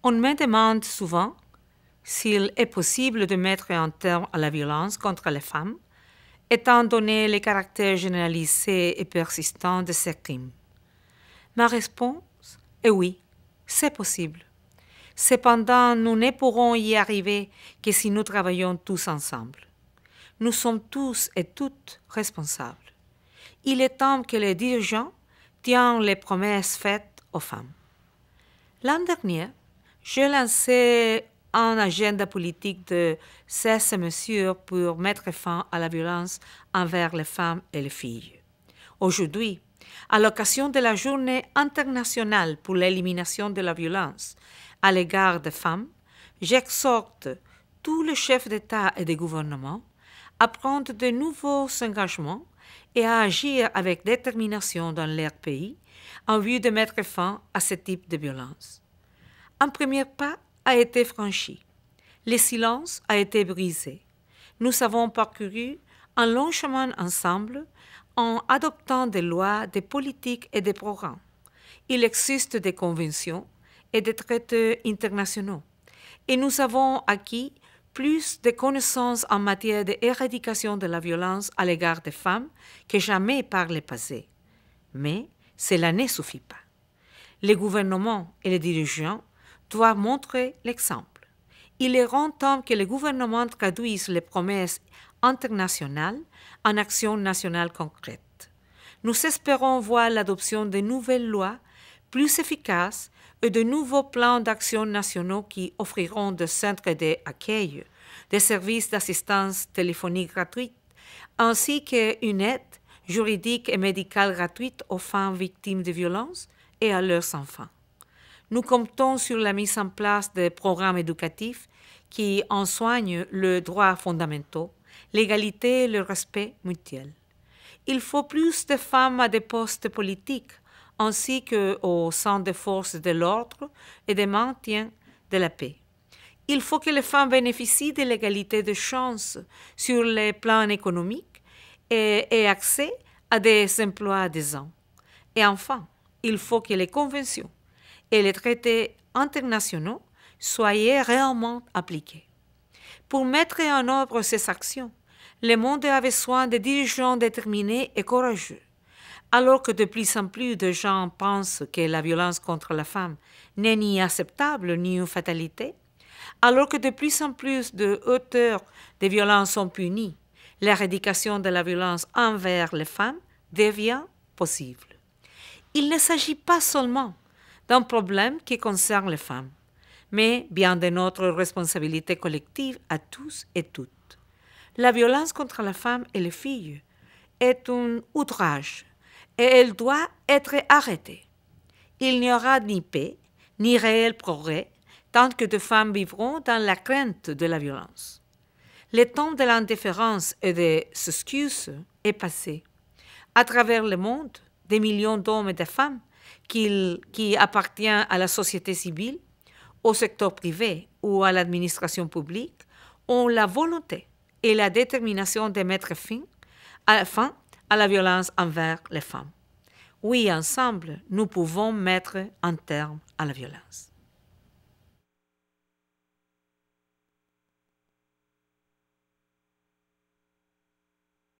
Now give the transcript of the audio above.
On me demande souvent s'il est possible de mettre un terme à la violence contre les femmes, étant donné le caractère généralisé et persistant de ces crimes. Ma réponse est oui, c'est possible. Cependant, nous ne pourrons y arriver que si nous travaillons tous ensemble. Nous sommes tous et toutes responsables. Il est temps que les dirigeants tiennent les promesses faites aux femmes. L'an dernier, j'ai lancé un agenda politique de 16 mesures pour mettre fin à la violence envers les femmes et les filles. Aujourd'hui, à l'occasion de la Journée internationale pour l'élimination de la violence à l'égard des femmes, j'exhorte tous les chefs d'État et de gouvernement à prendre de nouveaux engagements et à agir avec détermination dans leur pays en vue de mettre fin à ce type de violence. Un premier pas a été franchi. Le silence a été brisé. Nous avons parcouru un long chemin ensemble en adoptant des lois, des politiques et des programmes. Il existe des conventions et des traités internationaux. Et nous avons acquis plus de connaissances en matière d'éradication de la violence à l'égard des femmes que jamais par le passé. Mais cela ne suffit pas. Les gouvernements et les dirigeants doivent montrer l'exemple. Il est grand temps que les gouvernements traduisent les promesses internationales en actions nationales concrètes. Nous espérons voir l'adoption de nouvelles lois plus efficaces et de nouveaux plans d'action nationaux qui offriront des centres d'accueil, des services d'assistance téléphonique gratuite, ainsi qu'une aide juridique et médicale gratuite aux femmes victimes de violences et à leurs enfants. Nous comptons sur la mise en place de programmes éducatifs qui enseignent les droits fondamentaux, l'égalité et le respect mutuel. Il faut plus de femmes à des postes politiques, ainsi qu'au sein des forces de l'ordre et de maintien de la paix. Il faut que les femmes bénéficient de l'égalité de chances sur les plans économiques et aient accès à des emplois décents. Et enfin, il faut que les conventions et les traités internationaux soient réellement appliqués. Pour mettre en œuvre ces actions, le monde a besoin de dirigeants déterminés et courageux. Alors que de plus en plus de gens pensent que la violence contre la femme n'est ni acceptable ni une fatalité, alors que de plus en plus d'auteurs de violences sont punis, l'éradication de la violence envers les femmes devient possible. Il ne s'agit pas seulement d'un problème qui concerne les femmes, mais bien de notre responsabilité collective à tous et toutes. La violence contre la femme et les filles est un outrage et elle doit être arrêtée. Il n'y aura ni paix, ni réel progrès tant que de femmes vivront dans la crainte de la violence. Le temps de l'indifférence et des excuses est passé. À travers le monde, des millions d'hommes et de femmes qui appartiennent à la société civile, au secteur privé ou à l'administration publique ont la volonté et la détermination de mettre fin à la violence envers les femmes. Oui, ensemble, nous pouvons mettre un terme à la violence.